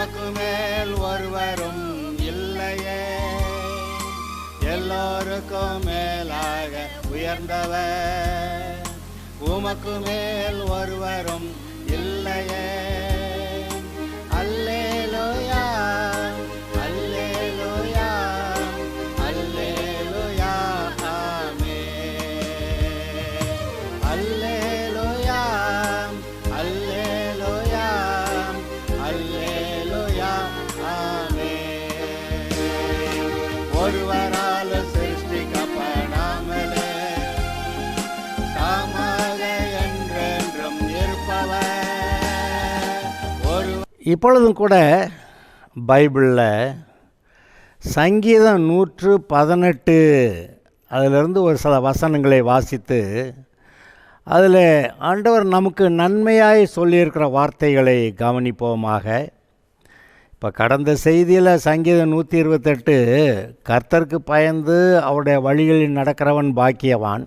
உமக்கு மேல் ஒருவரும் இல்லையே, எல்லோருக்கும் மேலாக உயர்ந்தவர், உமக்கு மேல் ஒருவரும் இல்லையே. அல்லேலூயா அல்லேலூயா அல்லேலூயா ஆமென். அல்லேலூயா அல்லேலூயா அல்லேலூயா ஆமென். ஒருவரால் சிருஷ்டிக்கப்படாமலே தாமாக என்றென்றும் இருப்பவர். இப்பொழுதும் கூட பைபிளில் சங்கீதம் 118 அதிலிருந்து ஒரு சில வசனங்களை வாசித்து அதில் ஆண்டவர் நமக்கு நன்மையாய் சொல்லியிருக்கிற வார்த்தைகளை கவனிப்போமாக. இப்போ கடந்த செய்தியில் சங்கீதம் 128 கர்த்தருக்கு பயந்து அவருடைய வழிகளில் நடக்கிறவன் பாக்கியவான்,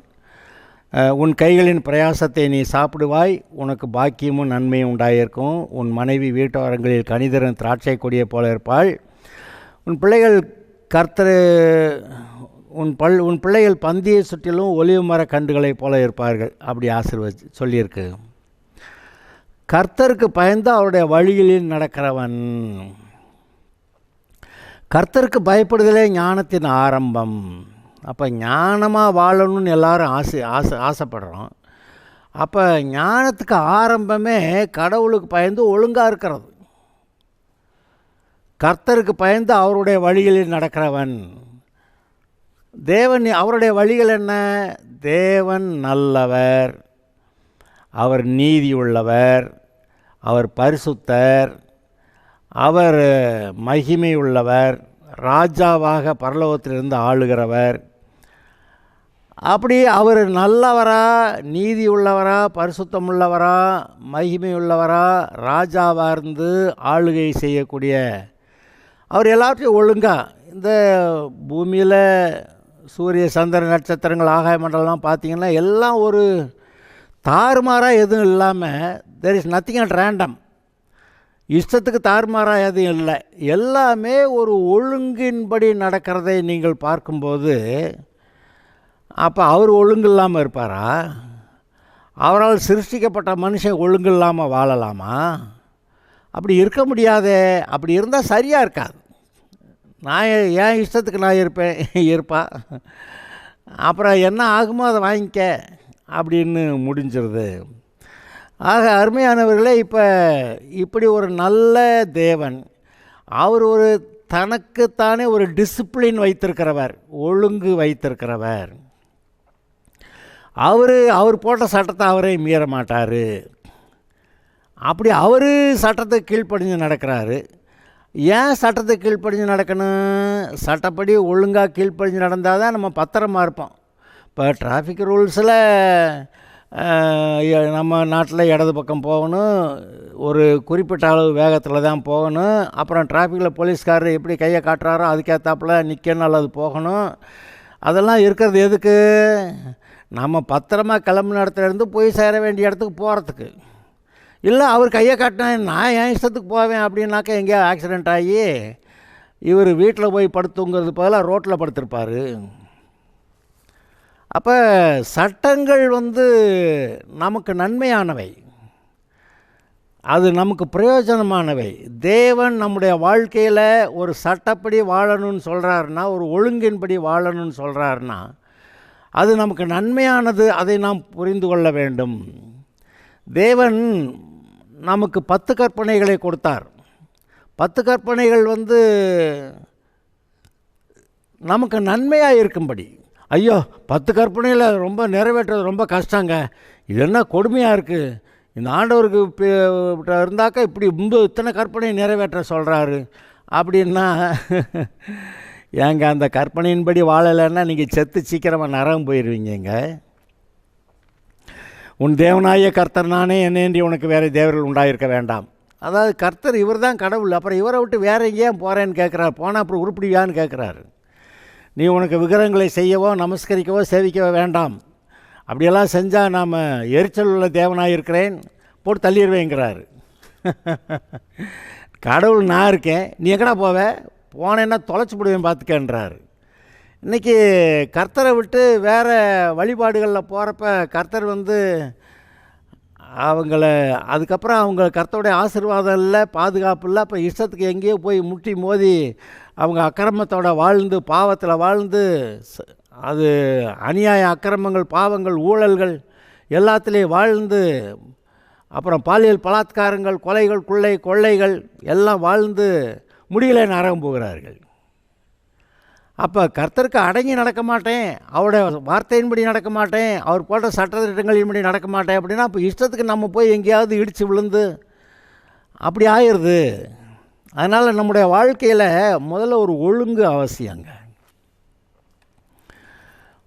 உன் கைகளின் பிரயாசத்தை நீ சாப்பிடுவாய், உனக்கு பாக்கியமும் நன்மையும் உண்டாயிருக்கும், உன் மனைவி வீட்டோரங்களில் கனிதரன் திராட்சை கொடியை போல இருப்பாள், உன் பிள்ளைகள் உன் பிள்ளைகள் பந்தியை சுற்றிலும் ஒலிவு மர கன்றுகளைப் போல இருப்பார்கள். அப்படி சொல்லியிருக்கு. கர்த்தருக்கு பயந்து அவருடைய வழிகளில் நடக்கிறவன். கர்த்தருக்கு பயப்படுதலே ஞானத்தின் ஆரம்பம். அப்போ ஞானமாக வாழணும்னு எல்லோரும் ஆசைப்படுறோம். அப்போ ஞானத்துக்கு ஆரம்பமே கடவுளுக்கு பயந்து ஒழுங்காக இருக்கிறது. கர்த்தருக்கு பயந்து அவருடைய வழிகளில் நடக்கிறவன். தேவன் அவருடைய வழிகள் என்ன? தேவன் நல்லவர், அவர் நீதி உள்ளவர், அவர் பரிசுத்தர், அவர் மகிமை உள்ளவர், ராஜாவாக பரலோகத்திலிருந்து ஆளுகிறவர். அப்படி அவர் நல்லவரா, நீதி உள்ளவரா, பரிசுத்தம் உள்ளவரா, மகிமை உள்ளவரா, ராஜாவாக இருந்து ஆளுகை செய்யக்கூடிய அவர் எல்லாத்தையும் ஒழுங்காக இந்த பூமியில் சூரிய சந்திர நட்சத்திரங்கள் ஆகாய மண்டலம்லாம் பார்த்திங்கன்னா எல்லாம் ஒரு தாறுமாறாக எதுவும் இல்லாமல், there is nothing at random, இஷ்டத்துக்கு தாறுமாறாக எதுவும் இல்லை, எல்லாமே ஒரு ஒழுங்கின்படி நடக்கிறதை நீங்கள் பார்க்கும்போது அப்போ அவர் ஒழுங்கு இல்லாமல் இருப்பாரா? அவரால் சிருஷ்டிக்கப்பட்ட மனுஷன் ஒழுங்கு இல்லாமல் வாழலாமா? அப்படி இருக்க முடியாதே. அப்படி இருந்தால் சரியாக இருக்காது. நான் என் இஷ்டத்துக்கு நான் இருப்பா, அப்புறம் என்ன ஆகுமோ அதை வாங்கிக்க அப்படின்னு முடிஞ்சிருது. ஆக அருமையானவர்களே, இப்போ இப்படி ஒரு நல்ல தேவன், அவர் ஒரு தனக்குத்தானே ஒரு டிசிப்ளின் வைத்திருக்கிறவர், ஒழுங்கு வைத்திருக்கிறவர். அவர் போட்ட சட்டத்தை அவரே மீற மாட்டார். அப்படி அவர் சட்டத்துக்கு கீழ்ப்படிஞ்சு நடக்கிறாரு. ஏன் சட்டத்துக்கு கீழ்ப்படிஞ்சு நடக்கணும்? சட்டப்படி ஒழுங்காக கீழ்ப்படிஞ்சு நடந்தால் தான் நம்ம பத்திரமா இருப்போம். இப்போ டிராஃபிக் ரூல்ஸில் நம்ம நாட்டில் இடது பக்கம் போகணும், ஒரு குறிப்பிட்ட அளவு வேகத்தில் தான் போகணும். அப்புறம் டிராஃபிக்கில் போலீஸ்காரர் எப்படி கையை காட்டுறாரோ அதுக்கேற்றாப்புல நிற்கணும் அல்லது போகணும். அதெல்லாம் இருக்கிறது எதுக்கு? நம்ம பத்திரமா கிளம்புன இடத்துலேருந்து போய் சேர வேண்டிய இடத்துக்கு போகிறதுக்கு. இல்லை அவர் கையை காட்டினா நான் என் இஷ்டத்துக்கு போவேன் அப்படின்னாக்கா எங்கேயா ஆக்சிடெண்ட் ஆகி இவர் வீட்டில் போய் படுத்துங்கிறது பதிலாக ரோட்டில் படுத்திருப்பார். அப்போ சட்டங்கள் நமக்கு நன்மையானவை, அது நமக்கு பிரயோஜனமானவை. தேவன் நம்முடைய வாழ்க்கையில் ஒரு சட்டப்படி வாழணும்னு சொல்கிறாருன்னா, ஒரு ஒழுங்கின்படி வாழணும்னு சொல்கிறாருன்னா அது நமக்கு நன்மையானது. அதை நாம் புரிந்து கொள்ள வேண்டும். தேவன் நமக்கு 10 கற்பனைகளை கொடுத்தார். 10 கற்பனைகள் நமக்கு நன்மையாக இருக்கும்படி. ஐயோ 10 கற்பனையில் ரொம்ப நிறைவேற்றுறது ரொம்ப கஷ்டங்க, இது என்ன கொடுமையாக இருக்குது, இந்த ஆண்டவருக்கு இருந்தாக்கா இப்படி இத்தனை கற்பனை நிறைவேற்ற சொல்கிறாரு அப்படின்னா, ஏங்க அந்த கற்பனையின்படி வாழலைன்னா நீங்கள் செத்து சீக்கிரமாக நரகம் போயிடுவீங்க. உன் தேவனாய கர்த்தர் நானே, என்னேன்றி உனக்கு வேறு தேவர்கள் உண்டாயிருக்க வேண்டாம். அதாவது கர்த்தர் இவர் தான் கடவுள், அப்புறம் இவரை விட்டு வேறு எங்கேயும் போகிறேன்னு கேட்குறாரு. போனால் அப்புறம் உருப்பிடுவியான்னு கேட்குறாரு. நீ உனக்கு விக்கிரகங்களை செய்யவோ நமஸ்கரிக்கவோ சேவிக்கவோ வேண்டாம், அப்படியெல்லாம் செஞ்சால் நாம் எரிச்சல் உள்ள தேவனாக இருக்கிறேன் போட்டு தள்ளிடுவேங்கிறாரு. கடவுள் நான் இருக்கேன், நீ எங்கடா போவ, போனேன்னா தொலைச்சி போடுவேன் பார்த்துக்கன்றாரு. இன்றைக்கி கர்த்தரை விட்டு வேறு வழிபாடுகளில் போகிறப்ப கர்த்தர் அவங்கள அதுக்கப்புறம் அவங்க கர்த்தருடைய ஆசீர்வாதம் இல்லை, பாதுகாப்பு இல்லை. அப்போ இஷ்டத்துக்கு எங்கேயோ போய் முட்டி மோதி அவங்க அக்கிரமத்தோட வாழ்ந்து பாவத்தில் வாழ்ந்து அது அநியாய அக்கிரமங்கள் பாவங்கள் ஊழல்கள் எல்லாத்துலேயும் வாழ்ந்து அப்புறம் பாலியல் பலாத்காரங்கள் கொலைகள் கொள்ளைகள் எல்லாம் வாழ்ந்து முடியலை நரகம் போகிறார்கள். அப்போ கர்த்தருக்கு அடங்கி நடக்க மாட்டேன், அவருடைய வார்த்தையின்படி நடக்க மாட்டேன், அவர் போட்ட சட்டத்திட்டங்களின்படி நடக்க மாட்டேன் அப்படின்னா அப்போ இஷ்டத்துக்கு நம்ம போய் எங்கேயாவது இடித்து விழுந்து அப்படி ஆயிடுது. அதனால் நம்முடைய வாழ்க்கையில் முதல்ல ஒரு ஒழுங்கு அவசியங்க.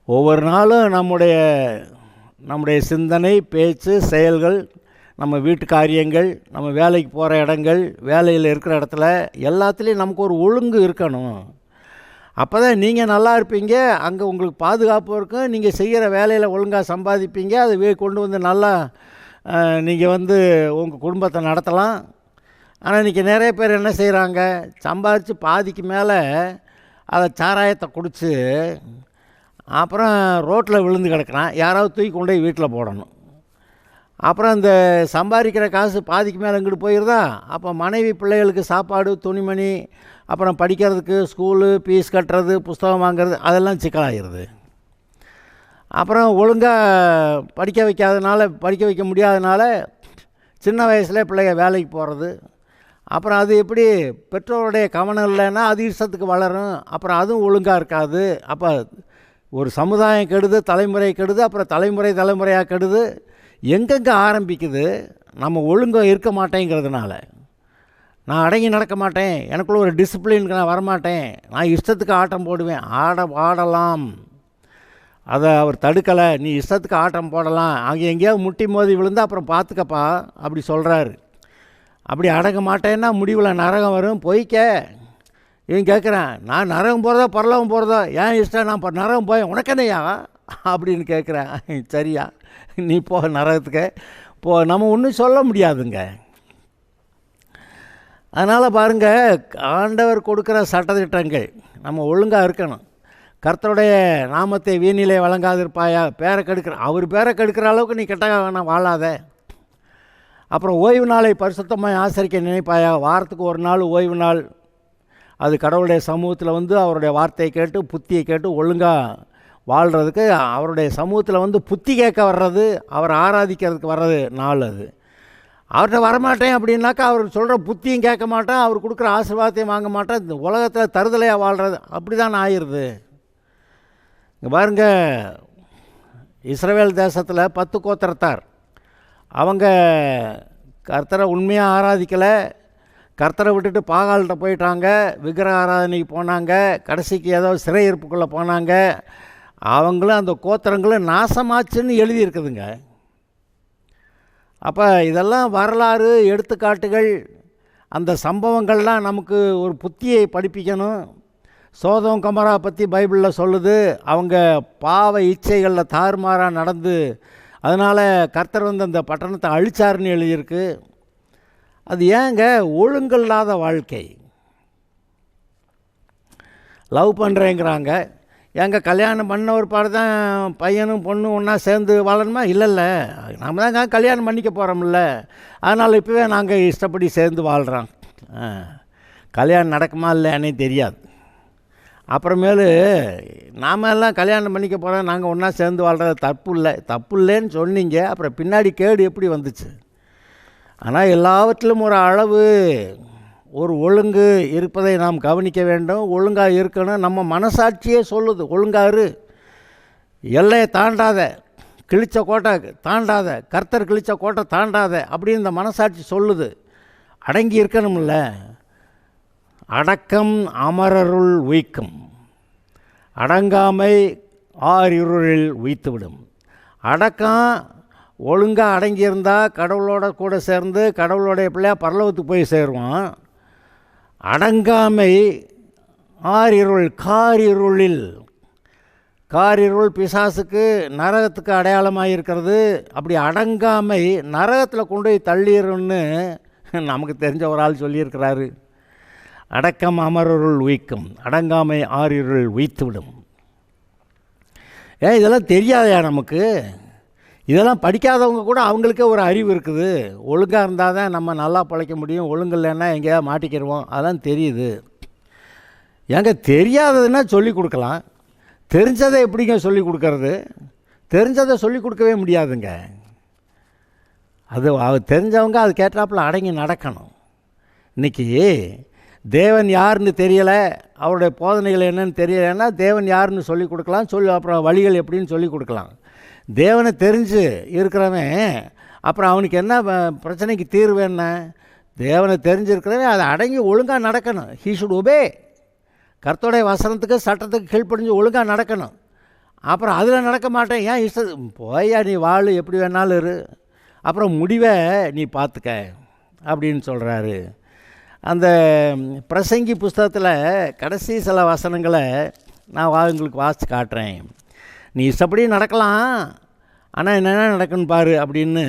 ஒவ்வொரு நாளும் நம்முடைய சிந்தனை பேச்சு செயல்கள், நம்ம வீட்டு காரியங்கள், நம்ம வேலைக்கு போகிற இடங்கள், வேலையில் இருக்கிற இடத்துல எல்லாத்துலேயும் நமக்கு ஒரு ஒழுங்கு இருக்கணும். அப்போ தான் நீங்கள் நல்லா இருப்பீங்க, அங்கே உங்களுக்கு பாதுகாப்பு இருக்கும், நீங்கள் செய்கிற வேலையில் ஒழுங்காக சம்பாதிப்பீங்க, அதை கொண்டு நல்லா நீங்கள் உங்கள் குடும்பத்தை நடத்தலாம். ஆனால் இன்றைக்கி நிறைய பேர் என்ன செய்கிறாங்க, சம்பாதிச்சு பாதிக்கு மேலே அதை சாராயத்தை குடித்து அப்புறம் ரோட்டில் விழுந்து கிடக்கிறான், யாராவது தூக்கி கொண்டு போய் வீட்டில் போடணும். அப்புறம் இந்த சம்பாதிக்கிற காசு பாதிக்கு மேலே இங்கிட்டு போயிடுதா, அப்போ மனைவி பிள்ளைகளுக்கு சாப்பாடு துணிமணி அப்புறம் படிக்கிறதுக்கு ஸ்கூலு ஃபீஸ் கட்டுறது புஸ்தகம் வாங்கிறது அதெல்லாம் சிக்கலாகிடுது. அப்புறம் ஒழுங்காக படிக்க வைக்க முடியாதனால சின்ன வயசில் பிள்ளைங்க வேலைக்கு போகிறது. அப்புறம் அது எப்படி பெற்றோருடைய கவனம் இல்லைன்னா அது இஷ்டத்துக்கு வளரும், அப்புறம் அதுவும் ஒழுங்காக இருக்காது. அப்போ ஒரு சமுதாயம் கெடுது, தலைமுறை கெடுது, அப்புறம் தலைமுறையாக கெடுது. எங்கெங்கே ஆரம்பிக்குது, நம்ம ஒழுங்காக இருக்க மாட்டேங்கிறதுனால. நான் அடங்கி நடக்க மாட்டேன், எனக்குள்ள ஒரு டிசிப்ளினுக்கு நான் வரமாட்டேன், நான் இஷ்டத்துக்கு ஆட்டம் போடுவேன். ஆடலாம், அதை அவர் தடுக்கலை, நீ இஷ்டத்துக்கு ஆட்டம் போடலாம், அங்கே எங்கேயாவது முட்டி மோதி விழுந்தால் அப்புறம் பார்த்துக்கப்பா அப்படி சொல்கிறாரு. அப்படி அடங்க மாட்டேன்னா முடிவில் நரகம் வரும், பொய்க்க. இவன் கேட்குறான், நான் நரகம் போகிறதோ பரலோகம் போகிறதோ ஏன் இஷ்டம், நான் நரகம் போய் உனக்கு என்னையா அப்படின்னு கேட்குறேன். சரியா, நீ போ நரகத்துக்கு போ, நம்ம ஒன்றும் சொல்ல முடியாதுங்க. அதனால் பாருங்கள், ஆண்டவர் கொடுக்குற சட்டத்திட்டங்கள் நம்ம ஒழுங்காக இருக்கணும். கர்த்தருடைய நாமத்தை வீணிலே வழங்காதிருப்பாயா, பேரை கெடுக்கிற அவர் பேரை கெடுக்கிற அளவுக்கு நீ கெட்ட வேணாம் வாழாத. அப்புறம் ஓய்வு நாளை பரிசுத்தமாக ஆசரிக்க நினைப்பாயா, வாரத்துக்கு ஒரு நாள் ஓய்வு நாள், அது கடவுளுடைய சமூகத்தில் அவருடைய வார்த்தையை கேட்டு புத்தியை கேட்டு ஒழுங்காக வாழ்கிறதுக்கு அவருடைய சமூகத்தில் புத்தி கேட்க வர்றது, அவர் ஆராதிக்கிறதுக்கு வர்றது நாள். அது அவர்கிட்ட வரமாட்டேன் அப்படின்னாக்கா அவர் சொல்கிற புத்தியும் கேட்க மாட்டேன், அவர் கொடுக்குற ஆசீர்வாதத்தையும் வாங்க மாட்டேன், இந்த உலகத்தில் தருதலையாக வாழ்கிறது அப்படி தான் ஆயிடுது. இங்கே பாருங்க, இஸ்ரவேல் தேசத்தில் 10 கோத்திரத்தார் அவங்க கர்த்தரை உண்மையாக ஆராதிக்கலை, கர்த்தரை விட்டுட்டு பாகால்கிட்ட போயிட்டாங்க, விக்கிரக ஆராதனைக்கு போனாங்க, கடைசிக்கு ஏதோ சிறையிருப்புக்குள்ளே போனாங்க. அவங்களும் அந்த கோத்திரங்களும் நாசமாச்சுன்னு எழுதியிருக்குதுங்க. அப்போ இதெல்லாம் வரலாறு எடுத்துக்காட்டுகள், அந்த சம்பவங்கள்லாம் நமக்கு ஒரு புத்தியை படிப்பிக்கணும். சோதோம் கொமோரா பற்றி பைபிளில் சொல்லுது, அவங்க பாவ இச்சைகளில் தாறுமாறாக நடந்து அதனால் கர்த்தர் அந்த பட்டணத்தை அழிச்சாருன்னு எழுதியிருக்கு. அது ஏங்க, ஒழுங்கில்லாத வாழ்க்கை. லவ் பண்ணுறேங்கிறாங்க, எங்க கல்யாணம் பண்ண ஒரு பாடு தான் பையனும் பொண்ணும் ஒன்றா சேர்ந்து வாழணுமா? இல்லைல்ல, நம்ம தாங்க கல்யாணம் பண்ணிக்க போகிறோம்ல, அதனால் இப்போவே நாங்கள் இஷ்டப்படி சேர்ந்து வாழ்கிறோம். கல்யாணம் நடக்குமா இல்லையானே தெரியாது. அப்புறமேலு நாம் எல்லாம் கல்யாணம் பண்ணிக்க போகிறோம், நாங்கள் ஒன்றா சேர்ந்து வாழ்கிறது தப்பு இல்லைன்னு சொன்னீங்க, அப்புறம் பின்னாடி கேடு எப்படி வந்துச்சு? ஆனால் எல்லாவற்றிலும் ஒரு அளவு ஒரு ஒழுங்கு இருப்பதை நாம் கவனிக்க வேண்டும். ஒழுங்காக இருக்கணும். நம்ம மனசாட்சியே சொல்லுது, ஒழுங்காரு, எல்லையை தாண்டாத, கிழிச்ச கோட்டை தாண்டாத, கர்த்தர் கிழிச்ச கோட்டை தாண்டாத அப்படின்னு இந்த மனசாட்சி சொல்லுது. அடங்கி இருக்கணும்ல. அடக்கம் அமரருள் உய்க்கும், அடங்காமை ஆறிருளில் உய்த்துவிடும். அடக்கம் ஒழுங்காக அடங்கியிருந்தால் கடவுளோட கூட சேர்ந்து கடவுளோடைய பிள்ளையா பரலோகத்துக்கு போய் சேருவான். அடங்காமை ஆறிருள், காரிருள் பிசாசுக்கு நரகத்துக்கு அடையாளமாக இருக்கிறது. அப்படி அடங்காமை நரகத்தில் கொண்டு போய் தள்ளிடும்னு நமக்கு தெரிஞ்ச ஒரு ஆள் சொல்லியிருக்கிறாரு, அடக்கம் அமரருள் உய்க்கும், அடங்காமை ஆறிருள் உய்த்துவிடும். இதெல்லாம் தெரியாதையா நமக்கு? இதெல்லாம் படிக்காதவங்க கூட அவங்களுக்கே ஒரு அறிவு இருக்குது. ஒழுங்காக இருந்தால் தான் நம்ம நல்லா பிழைக்க முடியும், ஒழுங்கு இல்லைன்னா எங்கேயாவது மாட்டிக்கிடுவோம், அதெல்லாம் தெரியுது. ஏங்க தெரியாததுன்னா சொல்லிக் கொடுக்கலாம், தெரிஞ்சதை எப்படிங்க சொல்லிக் கொடுக்கறது? தெரிஞ்சதை சொல்லிக் கொடுக்கவே முடியாதுங்க. அது தெரிஞ்சவங்க அது கேட்டாப்புல அடங்கி நடக்கணும். இன்றைக்கி தேவன் யாருன்னு தெரியலை, அவருடைய போதனைகள் என்னன்னு தெரியலைன்னா தேவன் யாருன்னு சொல்லிக் கொடுக்கலாம், அப்புறம் வழிகள் எப்படின்னு சொல்லிக் கொடுக்கலாம். தேவனை தெரிஞ்சு இருக்கிறவன் அப்புறம் அவனுக்கு என்ன பிரச்சனைக்கு தீர்வு என்ன? தேவனை தெரிஞ்சிருக்கிறவன் அதை அடங்கி ஒழுங்காக நடக்கணும். He should obey. கர்த்தருடைய வசனத்துக்கு சட்டத்துக்கு கீழ்ப்படிஞ்சு ஒழுங்காக நடக்கணும். அப்புறம் அதில் நடக்க மாட்டேன், ஏன் போயா நீ வாழ், எப்படி வேணாலும் இரு, அப்புறம் முடிவை நீ பார்த்துக்க அப்படின்னு சொல்கிறாரு. அந்த பிரசங்கி புஸ்தகத்தில் கடைசி சில வசனங்களை நான் உங்களுக்கு வாசித்து காட்டுறேன். நீ இஷ்டப்படி நடக்கலாம், ஆனால் என்னென்ன நடக்குன்னு பாரு அப்படின்னு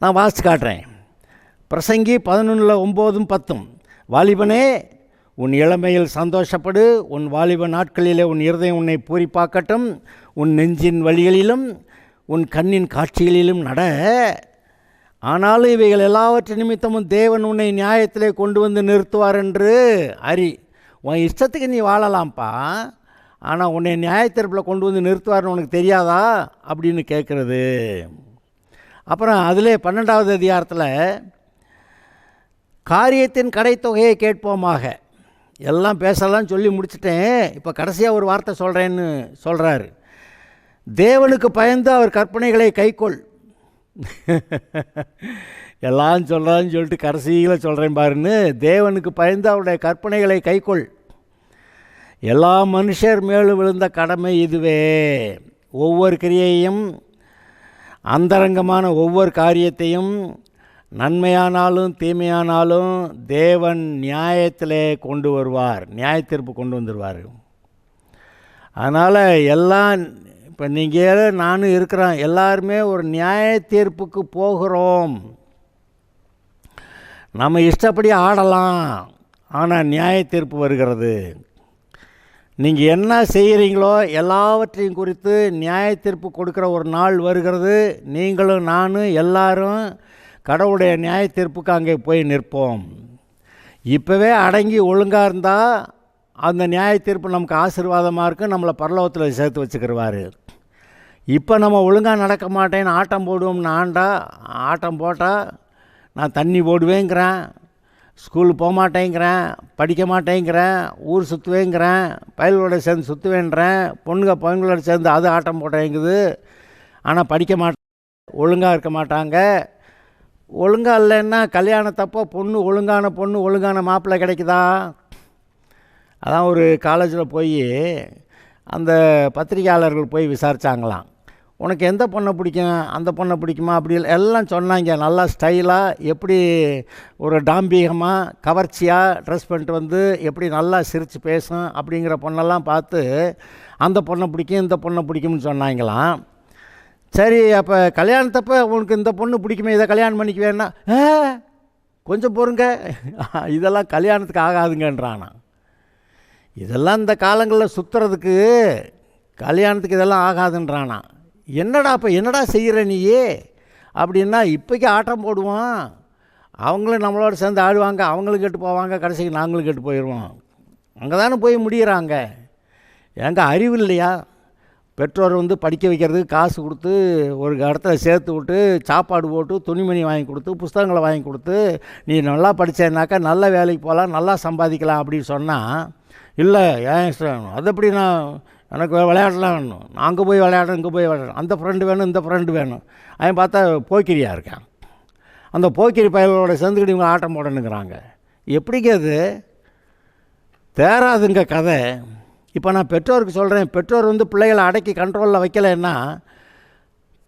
நான் வாசித்து காட்டுறேன். பிரசங்கி 11:9-10. வாலிபனே, உன் இளமையில் சந்தோஷப்படு, உன் வாலிப நாட்களிலே உன் இருதயம் உன்னை பூரிப்பாக்கட்டும், உன் நெஞ்சின் வழிகளிலும் உன் கண்ணின் காட்சிகளிலும் நட. ஆனாலும் இவைகள் எல்லாவற்றின் நிமித்தமும் தேவன் உன்னை நியாயத்திலே கொண்டு வந்து நிறுத்துவார் என்று அறி. உன் இஷ்டத்துக்கு நீ வாழலாம்ப்பா, ஆனால் உன்னை நியாயத்தீர்ப்பில் கொண்டு வந்து நிறுத்துவார்னு உனக்கு தெரியாதா அப்படின்னு கேட்குறது. அப்புறம் அதிலே 12வது அதிகாரத்தில் காரியத்தின் கடைத்தொகையை கேட்போமாக. எல்லாம் பேசலாம் சொல்லி முடிச்சிட்டேன், இப்போ கடைசியாக ஒரு வார்த்தை சொல்கிறேன்னு சொல்கிறாரு. தேவனுக்கு பயந்து அவர் கற்பனைகளை கைக்கொள். எல்லாம் சொல்கிறான்னு சொல்லிட்டு கடைசியில் சொல்கிறேன் பாருன்னு, தேவனுக்கு பயந்து அவருடைய கற்பனைகளை கைக்கொள். எல்லா மனுஷர் மேலும் விழுந்த கடமை இதுவே. ஒவ்வொரு கிரியையும், அந்தரங்கமான ஒவ்வொரு காரியத்தையும், நன்மையானாலும் தீமையானாலும் தேவன் நியாயத்திலே கொண்டு வருவார், நியாயத்தீர்ப்பு கொண்டு வந்துடுவார். அதனால் எல்லாம் இப்போ நீங்கள் நானும் இருக்கிறோம், எல்லாருமே ஒரு நியாயத்தீர்ப்புக்கு போகிறோம். நம்ம இஷ்டப்படி ஆடலாம், ஆனால் நியாயத்தீர்ப்பு வருகிறது. நீங்கள் என்ன செய்கிறீங்களோ எல்லாவற்றையும் குறித்து நியாயத்தீர்ப்பு கொடுக்குற ஒரு நாள் வருகிறது. நீங்களும் நானும் எல்லாரும் கடவுளுடைய நியாயத்தீர்ப்புக்கு அங்கே போய் நிற்போம். இப்போவே அடங்கி ஒழுங்காக இருந்தால் அந்த நியாயத்தீர்ப்பு நமக்கு ஆசீர்வாதமாக இருக்கும், நம்மளை பரலோகத்தில் சேர்த்து வச்சுக்கிடுவார். இப்போ நம்ம ஒழுங்காக நடக்க மாட்டேன்னு ஆட்டம் போடுவோம்னு ஆட்டம் போட்டால் நான் தண்ணி போடுவேங்கிறேன், ஸ்கூல் போக மாட்டேங்கிறேன், படிக்க மாட்டேங்கிறேன், ஊர் சுற்றுவேங்கிறேன், பயல்களோட சேர்ந்து சுற்றுவேன்றேன், பையன்களோட சேர்ந்து அது ஆட்டம் போட்டேங்குது, ஆனால் படிக்க மாட்டேன், ஒழுங்காக இருக்க மாட்டாங்க. ஒழுங்காக இல்லைன்னா கல்யாணத்தப்போ ஒழுங்கான பொண்ணு ஒழுங்கான மாப்பிள்ளை கிடைக்குதா? அதான் ஒரு காலேஜில் போய் அந்த பத்திரிகையாளர்கள் போய் விசாரித்தாங்களாம், உனக்கு எந்த பொண்ணை பிடிக்கும், அந்த பொண்ணை பிடிக்குமா, அப்படி எல்லாம் சொன்னாங்க. நல்லா ஸ்டைலாக, எப்படி ஒரு டாம்பீகமாக கவர்ச்சியாக ட்ரெஸ் பண்ணிட்டு வந்து எப்படி நல்லா சிரித்து பேசும் அப்படிங்கிற பொண்ணெல்லாம் பார்த்து அந்த பொண்ணை பிடிக்கும் இந்த பொண்ணை பிடிக்கும்னு சொன்னாங்களாம். சரி, அப்போ கல்யாணத்தப்போ உனக்கு இந்த பொண்ணு பிடிக்குமே, இதை கல்யாணம் பண்ணிக்குவேன்னா, கொஞ்சம் பொறுங்க, இதெல்லாம் கல்யாணத்துக்கு ஆகாதுங்கன்றானா. இதெல்லாம் இந்த காலங்களில் சுற்றுறதுக்கு கல்யாணத்துக்கு இதெல்லாம் ஆகாதுன்றானா. என்னடா அப்போ என்னடா செய்கிற நீயே அப்படின்னா, இப்போக்கி ஆட்டம் போடுவோம், அவங்களும் நம்மளோட சேர்ந்து ஆடுவாங்க, அவங்களும் கெட்டு போவாங்க, கடைசிக்கு நாங்களும் கெட்டு போயிடுவோம். அங்கே தானே போய் முடிகிறாங்க. எங்கே அறிவு இல்லையா? பெற்றோர் படிக்க வைக்கிறதுக்கு காசு கொடுத்து ஒரு இடத்துல சேர்த்து விட்டு சாப்பாடு போட்டு துணிமணி வாங்கி கொடுத்து புஸ்தகங்களை வாங்கி கொடுத்து நீ நல்லா படித்தேன்னாக்கா நல்ல வேலைக்கு போகலாம், நல்லா சம்பாதிக்கலாம் அப்படின்னு சொன்னால், இல்லை ஏன் இஷ்டம், அது எப்படி நான் எனக்கு விளையாடலாம் வேணும், நான் அங்கே போய் விளையாடுறேன் இங்கே போய் விளையாடுறேன், அந்த ஃப்ரெண்டு வேணும் இந்த ஃப்ரெண்டு வேணும், அவன் பார்த்தா போக்கிரியாக இருக்கான், அந்த போக்கிரி பயல்களோட சேர்ந்துக்கிட்டு இவங்க ஆட்டம் போடணுங்கிறாங்க. எப்படிங்க அது தேராதுங்க கதை. இப்போ நான் பெற்றோருக்கு சொல்கிறேன், பெற்றோர் பிள்ளைகளை அடக்கி கண்ட்ரோலில் வைக்கலைன்னா,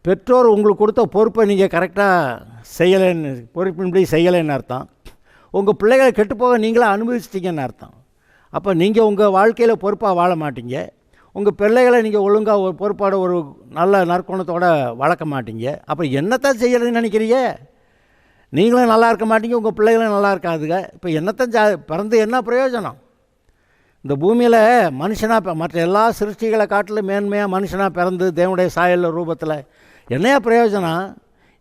பெற்றோர் உங்களுக்கு கொடுத்த பொறுப்பை நீங்கள் கரெக்டாக செய்யலைன்னு, பொறுப்பின்படி செய்யலைன்னு அர்த்தம். உங்கள் பிள்ளைகளை கெட்டுப்போக நீங்களே அனுபவிச்சிட்டிங்கன்னு அர்த்தம். அப்போ நீங்கள் உங்கள் வாழ்க்கையில் பொறுப்பாக வாழ மாட்டீங்க, உங்கள் பிள்ளைகளை நீங்கள் ஒழுங்காக ஒரு பொறுப்பாட ஒரு நல்ல நற்குணத்தோடு வளர்க்க மாட்டீங்க. அப்போ என்னத்தான் செய்யலைன்னு நினைக்கிறீங்க? நீங்களும் நல்லா இருக்க மாட்டீங்க, உங்கள் பிள்ளைகளும் நல்லா இருக்காதுங்க. இப்போ என்னத்தான் பிறந்து என்ன பிரயோஜனம்? இந்த பூமியில் மனுஷனாக மற்ற எல்லா சிருஷ்டிகளை காட்டிலும் மேன்மையாக மனுஷனாக பிறந்து தேவனுடைய சாயல் ரூபத்தில் என்னையா பிரயோஜனம்?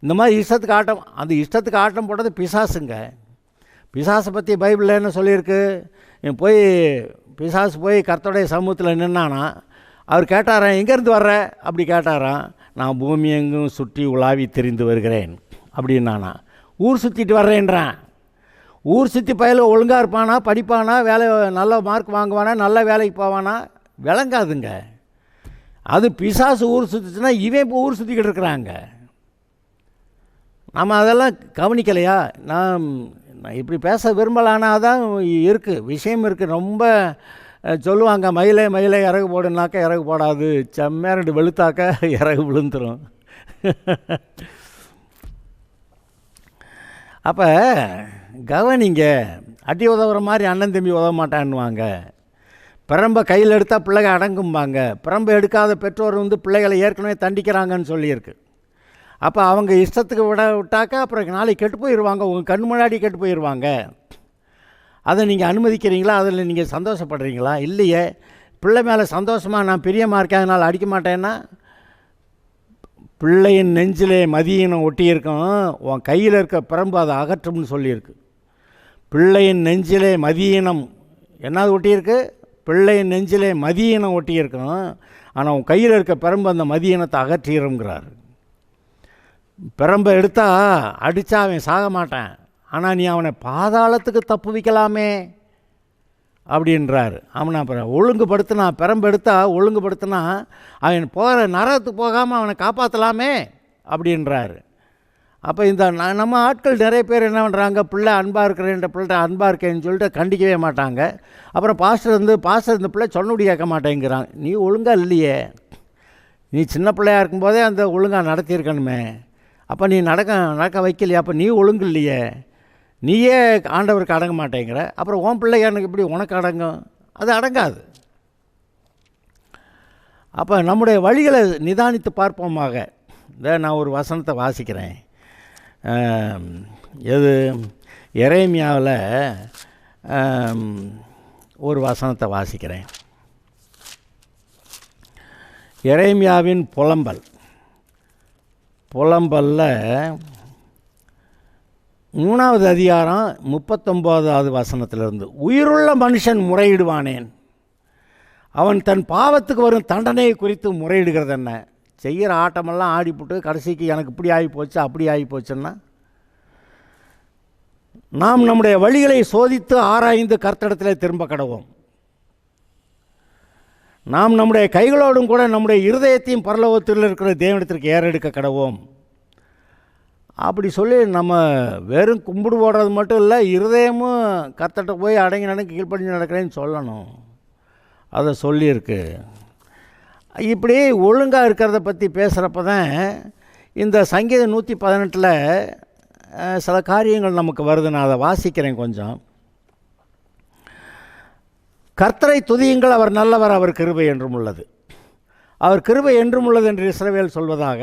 இந்த மாதிரி இஷ்டத்துக்கு ஆட்டம், அந்த இஷ்டத்துக்கு ஆட்டம் போட்டது பிசாசுங்க. பிசாசை பற்றி பைபிளில் என்ன சொல்லியிருக்கு? போய் பிசாசு போய் கர்த்தருடைய சமூகத்தில் நின்னானா, அவர் கேட்டாராம், எங்கேருந்து வர்ற அப்படி கேட்டாராம். நான் பூமி எங்கும் சுற்றி உலாவி திரிந்து வருகிறேன் அப்படின்னானா. ஊர் சுற்றிட்டு வர்றேன்றான். ஊர் சுற்றி பயில ஒழுங்காக இருப்பானா, படிப்பானா, வேலை நல்ல மார்க் வாங்குவானா, நல்ல வேலைக்கு போவானா? விளங்காதுங்க. அது பிசாசு ஊர் சுற்றுச்சுன்னா இவன் இப்போ ஊர் சுற்றிக்கிட்டு இருக்கிறாங்க. நம்ம அதெல்லாம் கவனிக்கலையா? நான் இப்படி பேச விரும்பலானா தான் இருக்குது, விஷயம் இருக்குது. ரொம்ப சொல்லுவாங்க, மயிலே மயிலே இறகு போடுனாக்கா இறகு போடாது, செம்மையாக 2 வெளுத்தாக்கா இறகு விழுந்துடும். அப்போ கவனிங்க, அடி உதவுற மாதிரி அண்ணன் தம்பி உதவ மாட்டான்னுவாங்க. பிரம்பை கையில் எடுத்தால் பிள்ளைங்க அடங்கும்பாங்க. பிரம்பை எடுக்காத பெற்றோர் பிள்ளைகளை ஏற்கனவே தண்டிக்கிறாங்கன்னு சொல்லியிருக்கு. அப்போ அவங்க இஷ்டத்துக்கு விட்டாக்கா அப்புறம் நாளைக்கு கெட்டு போயிடுவாங்க, உங்கள் கண் முன்னாடி கெட்டு போயிடுவாங்க. அதை நீங்கள் அனுமதிக்கிறீங்களா? அதில் நீங்கள் சந்தோஷப்படுறீங்களா? இல்லையே. பிள்ளை மேலே சந்தோஷமாக நான் பிரியமாக இருக்கேன் அதனால் அடிக்க மாட்டேன்னா, பிள்ளையின் நெஞ்சிலே மதியினம் ஒட்டியிருக்கும், உன் கையில் இருக்க பிரம்பு அதை அகற்றும்னு சொல்லியிருக்கு. பிள்ளையின் நெஞ்சிலே மதியினம் என்னது ஒட்டியிருக்கு? பிள்ளையின் நெஞ்சிலே மதியினம் ஒட்டியிருக்கும், ஆனால் உன் கையில் இருக்க பிரம்பு அந்த மதியினத்தை அகற்றிடுங்கிறார். பிரம்பை எடுத்தால் அடித்தா அவன் சாக மாட்டான், ஆனால் நீ அவனை பாதாளத்துக்கு தப்பு வைக்கலாமே அப்படின்றார். அவனை அப்புறம் ஒழுங்குபடுத்தினா, பிரம்பு எடுத்தால் ஒழுங்குபடுத்தினா அவன் போகிற நரகத்துக்கு போகாமல் அவனை காப்பாற்றலாமே அப்படின்றார். அப்போ இந்த நம்ம ஆட்கள் நிறைய பேர் என்ன பண்ணுறாங்க, பிள்ளை அன்பாக இருக்கிறேன், பிள்ளை அன்பாக இருக்கேன்னு சொல்லிட்டு கண்டிக்கவே மாட்டாங்க. அப்புறம் பாஸ்டர் இந்த பிள்ளை சொன்னபடி கேட்க மாட்டேங்கிறான். நீ ஒழுங்காக இல்லையே, நீ சின்ன பிள்ளையாக இருக்கும்போதே அந்த ஒழுங்காக நடத்தியிருக்கணுமே, அப்போ நீ நடக்க வைக்கலையே, அப்போ நீ ஒழுங்கு இல்லையே, நீயே ஆண்டவருக்கு அடங்க மாட்டேங்கிற, அப்புறம் உன் பிள்ளை எனக்கு இப்படி உனக்கு அடங்கும்? அது அடங்காது. அப்போ நம்முடைய வழிகளை நிதானித்து பார்ப்போமாக. நான் ஒரு வசனத்தை வாசிக்கிறேன். எது எரேமியாவில் ஒரு வசனத்தை வாசிக்கிறேன். எரேமியாவின் புலம்பல்ல 3வது அதிகாரம் 39வது வசனத்திலிருந்து, உயிருள்ள மனுஷன் முறையிடுவானேன், அவன் தன் பாவத்துக்கு வரும் தண்டனையை குறித்து முறையிடுகிறது என்ன? செய்கிற ஆட்டமெல்லாம் ஆடிப்புட்டு கடைசிக்கு எனக்கு இப்படி ஆகி போச்சு அப்படி ஆகி போச்சுன்னா, நாம் நம்முடைய வழிகளை சோதித்து ஆராய்ந்து கர்த்தரிடத்தில் திரும்ப கடவோம். நாம் நம்முடைய கைகளோடும் கூட நம்முடைய இருதயத்தையும் பரலோகத்தில் இருக்கிற தேவனிடத்திற்கு ஏறெடுக்க கடவோம். அப்படி சொல்லி நம்ம வெறும் கும்பிடு போடுறது மட்டும் இல்லை, இருதயமும் கர்த்தர்கிட்ட போய் அடங்கி நடந்து கீழ்ப்படிஞ்சு நடக்கிறேன்னு சொல்லணும். அதை சொல்லியிருக்கு. இப்படி ஒழுங்காக இருக்கிறத பற்றி பேசுகிறப்ப தான் இந்த சங்கீதம் 118 சில காரியங்கள் நமக்கு வருது. நான் அதை வாசிக்கிறேன் கொஞ்சம். கர்த்தரை துதியுங்கள், அவர் நல்லவர், அவர் கிருபை என்றும் உள்ளது. அவர் கிருபை என்றும் உள்ளது என்று இஸ்ரவேல் சொல்வதாக,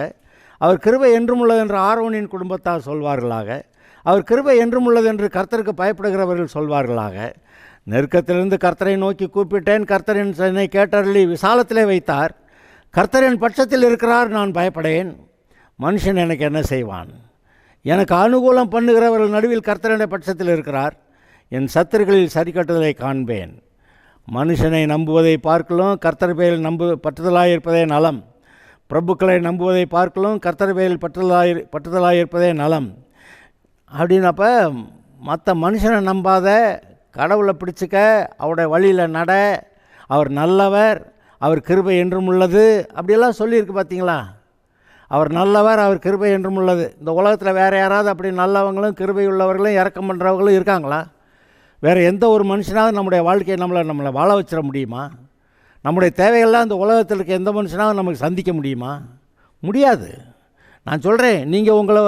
அவர் கிருபை என்றும் உள்ளது என்று ஆரோனின் குடும்பத்தார் சொல்வார்களாக, அவர் கிருபை என்றும் உள்ளது என்று கர்த்தருக்கு பயப்படுகிறவர்கள் சொல்வார்களாக. நெருக்கத்திலிருந்து கர்த்தரை நோக்கி கூப்பிட்டேன், கர்த்தரின் என்னை கேட்டருளி விசாலத்திலே வைத்தார். கர்த்தரின் பட்சத்தில் இருக்கிறார், நான் பயப்படேன். மனுஷன் எனக்கு என்ன செய்வான்? எனக்கு அனுகூலம் பண்ணுகிறவர்கள் நடுவில் கர்த்தருடைய பட்சத்தில் இருக்கிறார். என் சத்துருக்களில் சரி கட்டுதலை காண்பேன். மனுஷனை நம்புவதை பார்க்கலும் கர்த்தர் பேரில் பற்றுதலாக இருப்பதே நலம். பிரபுக்களை நம்புவதை பார்க்கலும் கர்த்தர் பேரில் பற்றுதலாக இருப்பதே நலம். அப்படின்னப்ப மற்ற மனுஷனை நம்பாத, கடவுளை பிடிச்சிக்க, அவருடைய வழியில் நட, அவர் நல்லவர், அவர் கிருபை என்றும் உள்ளது, அப்படியெல்லாம் சொல்லியிருக்கு. பார்த்தீங்களா? அவர் நல்லவர், அவர் கிருபை என்றும் உள்ளது. இந்த உலகத்தில் வேறு யாராவது அப்படி நல்லவங்களும் கிருபை உள்ளவர்களும் இரக்கம் பண்ணுறவங்களும் இருக்காங்களா? வேறு எந்த ஒரு மனுஷனாவது நம்முடைய வாழ்க்கையை நம்மளை வாழ வச்சிட முடியுமா? நம்முடைய தேவைகள்லாம் இந்த உலகத்தில் இருக்க எந்த மனுஷனாவது நமக்கு சந்திக்க முடியுமா? முடியாது. நான் சொல்கிறேன், நீங்கள் உங்களை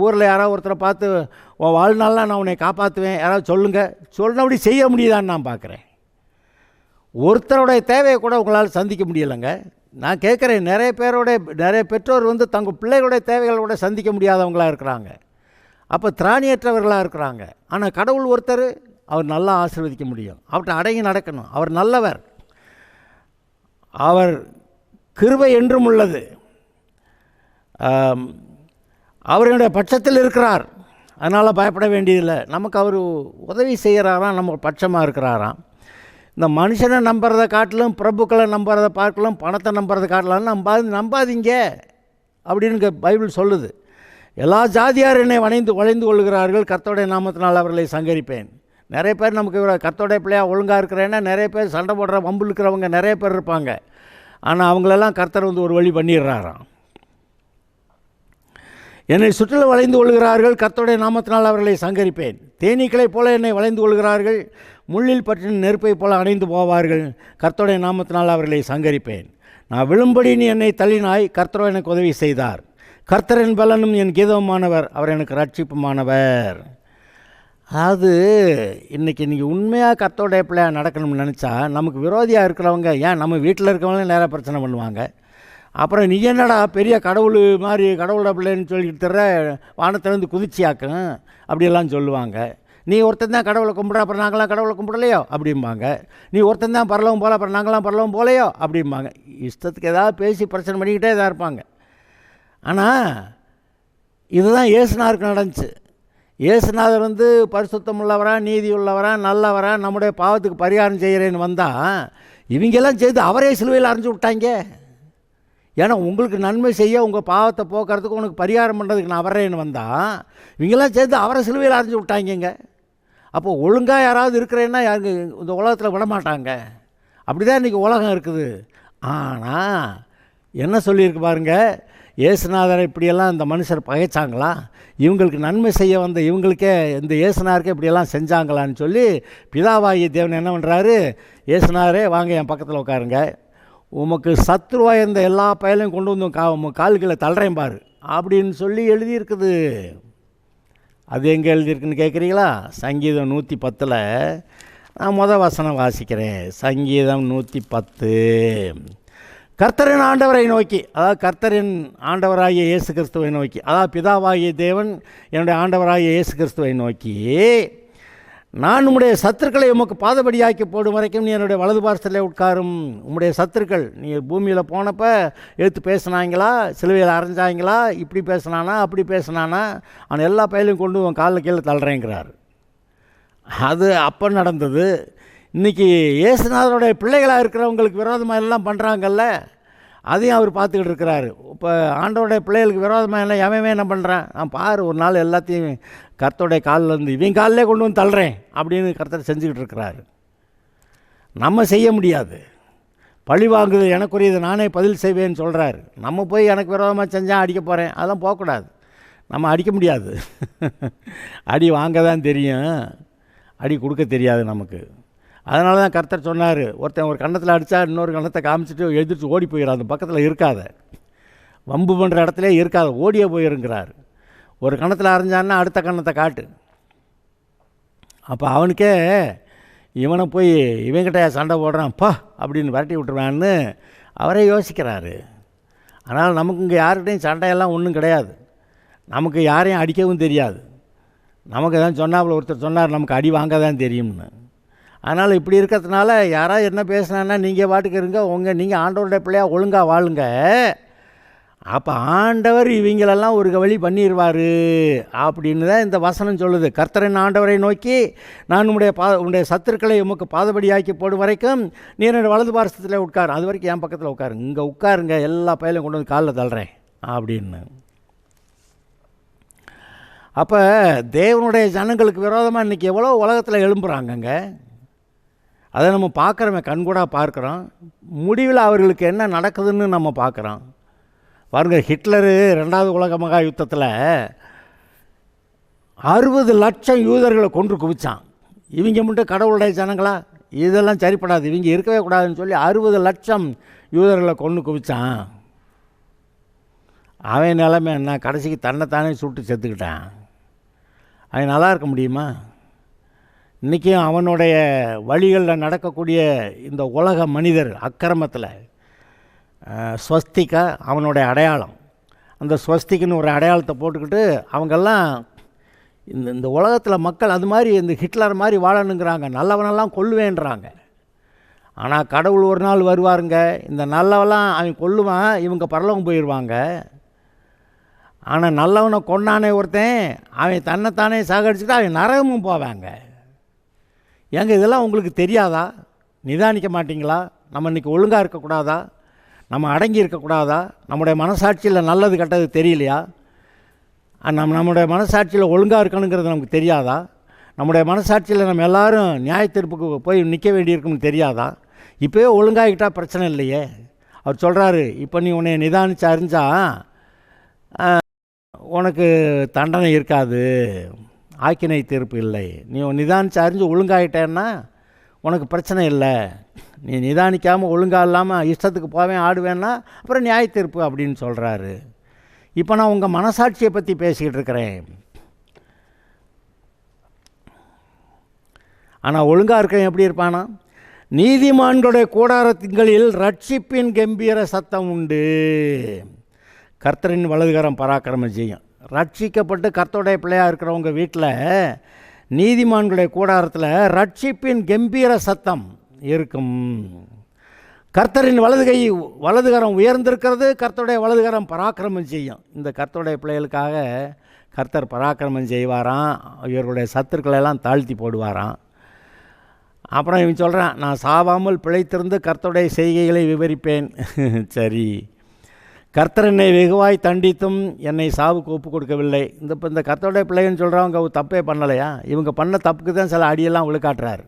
ஊரில் யாராவது ஒருத்தரை பார்த்து உன் வாழ்நாள்லாம் நான் உன்னை காப்பாற்றுவேன் யாராவது சொல்லுங்கள், சொன்னபடி செய்ய முடியுதான்னு நான் பார்க்குறேன். ஒருத்தருடைய தேவையை கூட உங்களால் சந்திக்க முடியலைங்க. நான் கேட்குறேன், நிறைய பெற்றோர் தங்கள் பிள்ளைகளுடைய தேவைகளை கூட சந்திக்க முடியாதவங்களாக இருக்கிறாங்க. அப்போ திராணியற்றவர்களாக இருக்கிறாங்க. ஆனால் கடவுள் ஒருத்தர், அவர் நல்லா ஆசீர்வதிக்க முடியும். அவர்கிட்ட அடங்கி நடக்கணும். அவர் நல்லவர், அவர் கிருபை என்றும் உள்ளது, அவருடைய பட்சத்தில் இருக்கிறார். அதனால் பயப்பட வேண்டியதில்லை. நமக்கு அவர் உதவி செய்கிறாராம், நம்ம பட்சமாக இருக்கிறாராம். இந்த மனுஷனை நம்புறதை காட்டிலும், பிரபுக்களை நம்புறதை பார்க்கலாம், பணத்தை நம்புறதை காட்டலாம் நம்பாதீங்க அப்படின்னு பைபிள் சொல்லுது. எல்லா ஜாதியார் என்னை வளைந்து கொள்கிறார்கள், கர்த்தருடைய நாமத்தினால் அவர்களை சங்கரிப்பேன். நிறைய பேர் நமக்கு கர்த்தருடைய பிள்ளையாக ஒழுங்காக இருக்கிறேன்னா நிறைய பேர் சண்டை போடுற வம்பு இருக்கிறவங்க நிறைய பேர் இருப்பாங்க. ஆனால் அவங்களெல்லாம் கர்த்தர் ஒரு வழி பண்ணிடுறாராம். என்னை சுற்றிலும் வளைந்து கொள்கிறார்கள், கர்த்தருடைய நாமத்தினால் அவர்களை சங்கரிப்பேன். தேனீக்களைப் போல என்னை வளைந்து கொள்கிறார்கள், முள்ளில் பற்றின நெருப்பை போல அணைந்து போவார்கள், கர்த்தருடைய நாமத்தினால் அவர்களை சங்கரிப்பேன். நான் விழும்படி நீ என்னை தள்ளினாய், கர்த்தரோ எனக்கு உதவி செய்தார். கர்த்தரின் பலனும் என் கீதமானவர், அவர் எனக்கு ரட்சிப்புமானவர். அதாவது இன்றைக்கி நீங்கள் உண்மையாக கர்த்தருடைய பிள்ளையாக நடக்கணும்னு நினச்சா, நமக்கு விரோதியாக இருக்கிறவங்க, ஏன் நம்ம வீட்டில் இருக்கிறவங்களே நிறையா பிரச்சனை பண்ணுவாங்க. அப்புறம் நீ என்னடா பெரிய கடவுள் மாதிரி கடவுளோட பிள்ளைன்னு சொல்லிட்டு தர்ற, வானத்திலேருந்து குதிச்சியாக்கும் அப்படியெல்லாம் சொல்லுவாங்க. நீ ஒருத்தன் தான் கடவுளை கும்பிட்ற, அப்புறம் நாங்களாம் கடவுளை கும்பிடலையோ அப்படிம்பாங்க. நீ ஒருத்தன் தான் பரலவும் போல, அப்புறம் நாங்களாம் பரலவும் போலையோ அப்படிம்பாங்க. இஷ்டத்துக்கு ஏதாவது பேசி பிரச்சனை பண்ணிக்கிட்டே தான் இருப்பாங்க. ஆனால் இதுதான் இயேசுநாதருக்கு நடந்துச்சு. இயேசுநாதர் பரிசுத்தம் உள்ளவரா, நீதி உள்ளவரா, நல்லவரா, நம்முடைய பாவத்துக்கு பரிகாரம் செய்கிறேன்னு வந்தால் இவங்கெல்லாம் செய்து அவரே சிலுவையில் அரைஞ்சு விட்டாங்க. ஏன்னா உங்களுக்கு நன்மை செய்ய, உங்கள் பாவத்தை போக்குறதுக்கு, உனக்கு பரிகாரம் பண்ணுறதுக்கு நான் வரேன்னு வந்தால் இவங்கெல்லாம் சேர்ந்து அவரை சிலுவையில் அரைஞ்சு விட்டாங்கங்க. அப்போது ஒழுங்காக யாராவது இருக்கிறேன்னா யாருக்கு இந்த உலகத்தில் விடமாட்டாங்க. அப்படி தான் இன்றைக்கி உலகம் இருக்குது. ஆனால் என்ன சொல்லியிருக்கு பாருங்கள், இயேசுநாதரை இப்படியெல்லாம் இந்த மனுஷர் பகைச்சாங்களா, இவங்களுக்கு நன்மை செய்ய வந்த இவங்களுக்கே, இந்த இயேசுநாதருக்கே இப்படியெல்லாம் செஞ்சாங்களான்னு சொல்லி பிதாவாகிய தேவன் என்ன பண்ணுறாரு, இயேசுநாதரே வாங்க என் பக்கத்தில் உட்காருங்க, உமக்கு சத்ருவாக இருந்த எல்லா பயலையும் கொண்டு வந்து கால்களை தள்ளுறேன் பாரு அப்படின்னு சொல்லி எழுதியிருக்குது. அது எங்கே எழுதியிருக்குன்னு கேட்குறீங்களா? சங்கீதம் 110 நான் வசனம் வாசிக்கிறேன். சங்கீதம் 110. கர்த்தரின் ஆண்டவரை நோக்கி, அதாவது கர்த்தரின் ஆண்டவராகிய இயேசு கிறிஸ்துவை நோக்கி, அதாவது பிதாவாகிய தேவன் என்னுடைய ஆண்டவராகிய இயேசு கிறிஸ்துவை நோக்கி, நான் உம்முடைய சத்துருக்களை உமக்கு பாதபடியாக்கி போடும் வரைக்கும் நீ என்னுடைய வலது பார்சத்தில் உட்காரும். உம்முடைய சத்துருக்கள், நீ பூமியில் போனப்போ எடுத்து பேசினாங்களா, சிலுவையில் அரைஞ்சாங்களா, இப்படி பேசினானா அப்படி பேசினானா, அவன் எல்லா பயிலையும் கொண்டு உன் காலில் கீழே தள்ளுறேங்கிறார். அது அப்போ நடந்தது. இன்றைக்கி இயேசுநாதருடைய பிள்ளைகளாக இருக்கிறவங்களுக்கு விரோதமாக எல்லாம் பண்ணுறாங்கல்ல, அதையும் அவர் பார்த்துக்கிட்டு இருக்கிறாரு. இப்போ ஆண்டவருடைய பிள்ளைகளுக்கு விரோதமாக எல்லாம் எவன் என்ன பண்ணுறான், நான் பாரு ஒரு நாள் எல்லாத்தையும் கர்த்தருடைய காலிலேருந்து இவன் காலிலே கொண்டு வந்து தள்ளுறேன் அப்படின்னு கர்த்தர் செஞ்சுக்கிட்டு இருக்கிறாரு. நம்ம செய்ய முடியாது. பழி வாங்குது எனக்குரியது நானே பதில் செய்வேன்னு சொல்கிறாரு. நம்ம போய் எனக்கு விரோதமாக செஞ்சால் அடிக்க போகிறேன், அதெல்லாம் போகக்கூடாது. நம்ம அடிக்க முடியாது. அடி வாங்க தான் தெரியும், அடி கொடுக்க தெரியாது நமக்கு. அதனால தான் கர்த்தர் சொன்னார், ஒருத்தன் ஒரு கன்னத்தில் அடித்தா இன்னொரு கன்னத்தை காமிச்சிட்டு எழுதிட்டு ஓடி போயிடாது, அந்த பக்கத்தில் இருக்காத, வம்பு பண்ணுற இடத்துல இருக்காத, ஓடியே போயிருங்கிறார். ஒரு கன்னத்தில் அரைஞ்சான்னா அடுத்த கன்னத்தை காட்டு. அப்போ அவனுக்கே இவனை போய் இவங்கிட்ட சண்டை போடுறான்ப்பா அப்படின்னு விரட்டி விட்டுருவான்னு அவரே யோசிக்கிறாரு. அதனால் நமக்கு இங்கே யார்கிட்டையும் சண்டையெல்லாம் ஒன்றும் கிடையாது. நமக்கு யாரையும் அடிக்கவும் தெரியாது. நமக்கு தான் சொன்னாப்புல ஒருத்தர் சொன்னார், நமக்கு அடி வாங்க தான் தெரியும்னு. அதனால் இப்படி இருக்கிறதுனால யாராவது என்ன பேசுனான்னா நீங்கள் பாட்டுக்கு இருங்க, நீங்கள் ஆண்டவருடைய பிள்ளையாக ஒழுங்காக வாழுங்க. அப்போ ஆண்டவர் இவங்களெல்லாம் ஒரு வழி பண்ணிடுவார் அப்படின்னு தான் இந்த வசனம் சொல்லுது. கர்த்தரின் ஆண்டவரை நோக்கி, நான் உன்னுடைய சத்துருக்களை உமக்கு பாதபடியாக்கி போடும் வரைக்கும் நீ என்னோட வலது பார்சத்தில் உட்காரு, அது வரைக்கும் என் பக்கத்தில் உட்காருங்க, இங்கே உட்காருங்க, எல்லா பயிலையும் கொண்டு வந்து காலில் தள்ளுறேன் அப்படின்னு. அப்போ தேவனுடைய ஜனங்களுக்கு விரோதமாக இன்றைக்கி எவ்வளோ உலகத்தில் எழும்புகிறாங்கங்க. அதை நம்ம பார்க்குறோமே, கண்கூடாக பார்க்குறோம். முடிவில் அவர்களுக்கு என்ன நடக்குதுன்னு நம்ம பார்க்குறோம். பாருங்கள், ஹிட்லரு 2வது உலக மகா யுத்தத்தில் 60 லட்சம் யூதர்களை கொன்று குவிச்சான். இவங்க மட்டும் கடவுளுடைய ஜனங்களா, இதெல்லாம் சரிப்படாது, இவங்க இருக்கவே கூடாதுன்னு சொல்லி 60 லட்சம் யூதர்களை கொன்று குவிச்சான். அவன் நிலைமை என்ன, கடைசிக்கு தன்னைத்தானே சுட்டு செத்துக்கிட்டான். அவன் நல்லா இருக்க முடியுமா? இன்றைக்கும் அவனுடைய வழிகளில் நடக்கக்கூடிய இந்த உலக மனிதர் அக்கிரமத்தில் ஸ்வஸ்திகா அவனுடைய அடையாளம். அந்த ஸ்வஸ்திக்குன்னு ஒரு அடையாளத்தை போட்டுக்கிட்டு அவங்கெல்லாம் இந்த உலகத்தில் மக்கள் அது மாதிரி இந்த ஹிட்லர் மாதிரி வாழணுங்கிறாங்க, நல்லவனெல்லாம் கொல்லுவேன்றாங்க. ஆனால் கடவுள் ஒரு நாள் வருவாருங்க, இந்த நல்லவெல்லாம் அவன் கொல்லுவான், இவங்க பரலோகம் போயிடுவாங்க. ஆனால் நல்லவனை கொண்டானே ஒருத்தன், அவன் தன்னைத்தானே சாகடிச்சுட்டு அவன் நரகமும் போவாங்க. ஏங்க இதெல்லாம் உங்களுக்கு தெரியாதா? நிதானிக்க மாட்டிங்களா? நம்ம இன்றைக்கி ஒழுங்காக இருக்கக்கூடாதா? நம்ம அடங்கி இருக்கக்கூடாதா? நம்முடைய மனசாட்சியில் நல்லது கெட்டது தெரியலையா? நம்முடைய மனசாட்சியில் ஒழுங்காக இருக்கணுங்கிறது நமக்கு தெரியாதா? நம்முடைய மனசாட்சியில் நம்ம எல்லோரும் நியாயத்தீர்ப்புக்கு போய் நிற்க வேண்டியிருக்குன்னு தெரியாதா? இப்போயே ஒழுங்காகிட்டால் பிரச்சனை இல்லையே. அவர் சொல்கிறாரு, இப்போ நீ உன்னை நிதானித்து அறிஞ்சா உனக்கு தண்டனை இருக்காது, ஆக்கினை தீர்ப்பு இல்லை. நீ நிதானித்து அறிஞ்சு ஒழுங்காகிட்டேன்னா உனக்கு பிரச்சனை இல்லை. நீ நிதானிக்காமல் ஒழுங்காக இல்லாமல் இஷ்டத்துக்கு போவேன் ஆடுவேன்னா அப்புறம் நியாய தீர்ப்பு அப்படின்னு சொல்கிறாரு. இப்போ நான் உங்கள் மனசாட்சியை பற்றி பேசிக்கிட்டு இருக்கிறேன். ஆனால் ஒழுங்காக இருக்கேன் எப்படி இருப்பானா? நீதிமான்களுடைய கூடாரங்களில் ரட்சிப்பின் கம்பீர சத்தம் உண்டு, கர்த்தரின் வலதுகரம் பராக்கிரமம் செய்யும். ரட்சிக்கப்பட்டு கர்த்தருடைய பிள்ளையாக இருக்கிறவங்க வீட்டில் நீதிமான்களுடைய கூடாரத்தில் ரட்சிப்பின் கம்பீர சத்தம் இருக்கும். கர்த்தரின் வலதுகரம் உயர்ந்திருக்கிறது, கர்த்தருடைய வலதுகரம் பராக்கிரமம் செய்யும். இந்த கர்த்தருடைய பிள்ளைகளுக்காக கர்த்தர் பராக்கிரமம் செய்வாராம், இவர்களுடைய சத்துருக்களெல்லாம் தாழ்த்தி போடுவாராம். அப்புறம் இவன் சொல்கிறான், நான் சாவாமல் பிழைத்திருந்து கர்த்தருடைய செய்கைகளை விவரிப்பேன். சரி, கர்த்தர் என்னை வெகுவாய் தண்டித்தும் என்னை சாவுக்கு ஒப்பு கொடுக்கவில்லை. இந்த கர்த்தருடைய பிள்ளைன்னு சொல்கிறவங்க தப்பே பண்ணலையா? இவங்க பண்ண தப்புக்கு தான் சில அடியெல்லாம் விழுக்காட்டுறாரு.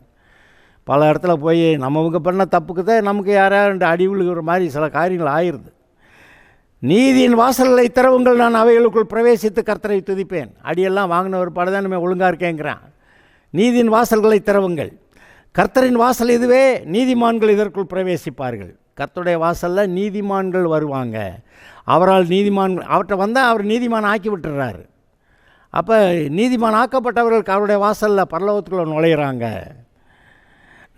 பல இடத்துல போய் இவங்க பண்ண தப்புக்கு தான் நமக்கு யாராவது அடி விழுகிற மாதிரி சில காரியங்கள் ஆயிடுது. நீதியின் வாசல்களை திறவுங்கள், நான் அவைகளுக்குள் பிரவேசித்து கர்த்தரை துதிப்பேன். அடியெல்லாம் வாங்கின ஒரு பாடு தான் நம்ம ஒழுங்காக இருக்கேங்கிறான். நீதியின் வாசல்களை திறவுங்கள், கர்த்தரின் வாசல் இதுவே, நீதிமான்கள் இதற்குள் பிரவேசிப்பார்கள். கர்த்தருடைய வாசலில் நீதிமான்கள் வருவாங்க. அவரால் அவர்கிட்ட வந்தால் அவர் நீதிமான் ஆக்கி விட்டுறாரு. அப்போ நீதிமான் ஆக்கப்பட்டவர்களுக்கு அவருடைய வாசலில் பரலோகத்துக்குள்ள நுழையிறாங்க.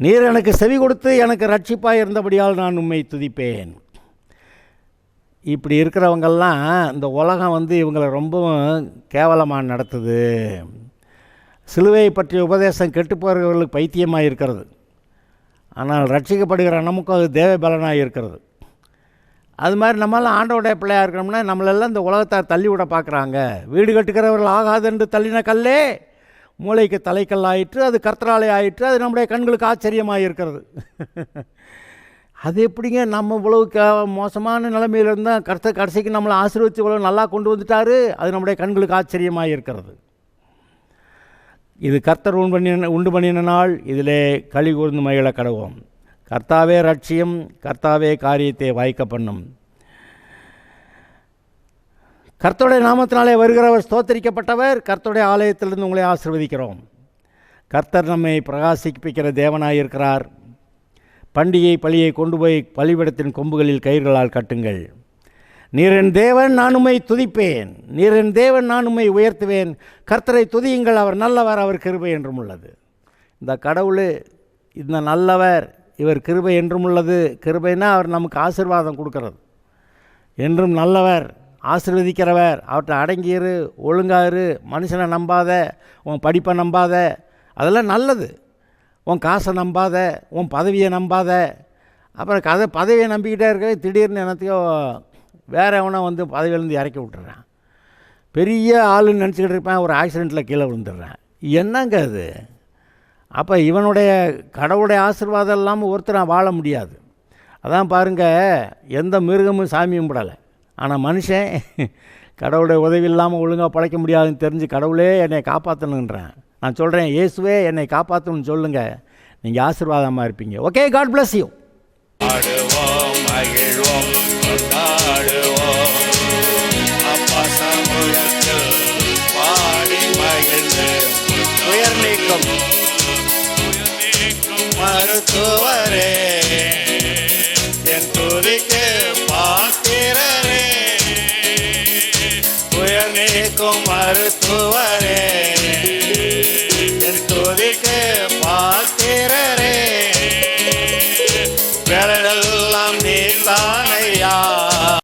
நீர் எனக்கு செவி கொடுத்து எனக்கு ரட்சிப்பாக இருந்தபடியால் நான் உம்மை துதிப்பேன். இப்படி இருக்கிறவங்கெல்லாம் இந்த உலகம் இவங்களை ரொம்பவும் கேவலமாக நடத்துது. சிலுவையை பற்றிய உபதேசம் கெட்டு போகிறவர்களுக்கு பைத்தியமாக இருக்கிறது. ஆனால் ரட்சிக்கப்படுகிற நமக்கும் அது தேவ பலனாக இருக்கிறது. அது மாதிரி நம்மளாம் ஆண்டவருடைய பிள்ளையாக இருக்கிறோம்னா நம்மளெல்லாம் இந்த உலகத்தார் தள்ளி விட பார்க்குறாங்க. வீடு கட்டுக்கிறவர்கள் ஆகாதென்று தள்ளின கல்லே மூளைக்கு தலைக்கல் ஆயிற்று, அது கர்த்தராலே ஆயிற்று, அது நம்முடைய கண்களுக்கு ஆச்சரியமாக இருக்கிறது. அது எப்படிங்க நம்ம இவ்வளவு மோசமான நிலைமையில் இருந்தால் கர்த்தர் கடைசிக்கு நம்மளை ஆசீர்வதித்து இவ்வளோ நல்லா கொண்டு வந்துட்டார், அது நம்முடைய கண்களுக்கு ஆச்சரியமாக இருக்கிறது. இது கர்த்தர் உண்டு பண்ணின நாள், இதிலே களி கூர்ந்து மகிழ கடவோம். கர்த்தாவே ரட்சியம், கர்த்தாவே காரியத்தை வாய்க்க பண்ணும். கர்த்தருடைய நாமத்தினாலே வருகிறவர் ஸ்தோத்தரிக்கப்பட்டவர். கர்த்தருடைய ஆலயத்திலிருந்து உங்களை ஆசீர்வதிக்கிறோம். கர்த்தர் நம்மை பிரகாசிப்பிக்கிற தேவனாயிருக்கிறார். பண்டிகை பலியை கொண்டு போய் பலிபீடத்தின் கொம்புகளில் கயிர்களால் கட்டுங்கள். நீர் என் தேவன், நான் உம்மை துதிப்பேன். நீர் என் தேவன், நான் உம்மை உயர்த்துவேன். கர்த்தரை துதியுங்கள், அவர் நல்லவர், அவர் கிருபை என்றும் உள்ளது. இந்த கடவுள் இந்த நல்லவர், இவர் கிருபை என்றும் உள்ளது. கிருபைனா அவர் நமக்கு ஆசீர்வாதம் கொடுக்கறது. என்றும் நல்லவர், ஆசீர்வதிக்கிறவர். அவர்கிட்ட அடங்கியிரு, ஒழுங்காயிரு, மனுஷனை நம்பாத, உன் படிப்பை நம்பாத, அதெல்லாம் நல்லது. உன் காசை நம்பாத, உன் பதவியை நம்பாத. அப்புறம் பதவியை நம்பிக்கிட்டே இருக்க, திடீர்னு என்னத்தையோ வேறு எவனோ பதவியிலேருந்து இறக்கி விட்டுறான். பெரிய ஆளுன்னு நினச்சிக்கிட்டு இருப்பேன், ஒரு ஆக்சிடெண்ட்டில் கீழே விழுந்துடுறேன். என்னங்க அது? அப்போ இவனுடைய கடவுளுடைய ஆசீர்வாதம் இல்லாமல் ஒருத்தர் வாழ முடியாது. அதான் பாருங்கள், எந்த மிருகமும் சாமி கும்பிடலை. ஆனால் மனுஷன் கடவுளுடைய உதவி இல்லாமல் ஒழுங்காக பழைக்க முடியாதுன்னு தெரிஞ்சு கடவுளே என்னை காப்பாற்றணுன்றேன். நான் சொல்கிறேன், இயேசுவே என்னை காப்பாற்றணும்னு சொல்லுங்கள், நீங்கள் ஆசீர்வாதமாக இருப்பீங்க. Okay, God bless you. ஆடுவோம், மகிழ்வோம், கொண்டாடுவோம். அப்பா சமூகத்தில் பாடி மகிழ்ந்து உயர் நீக்கும் மருத்துவரே, என் துதிக்கு பாத்திரரே, உயர் நீக்கும் மருத்துவரே.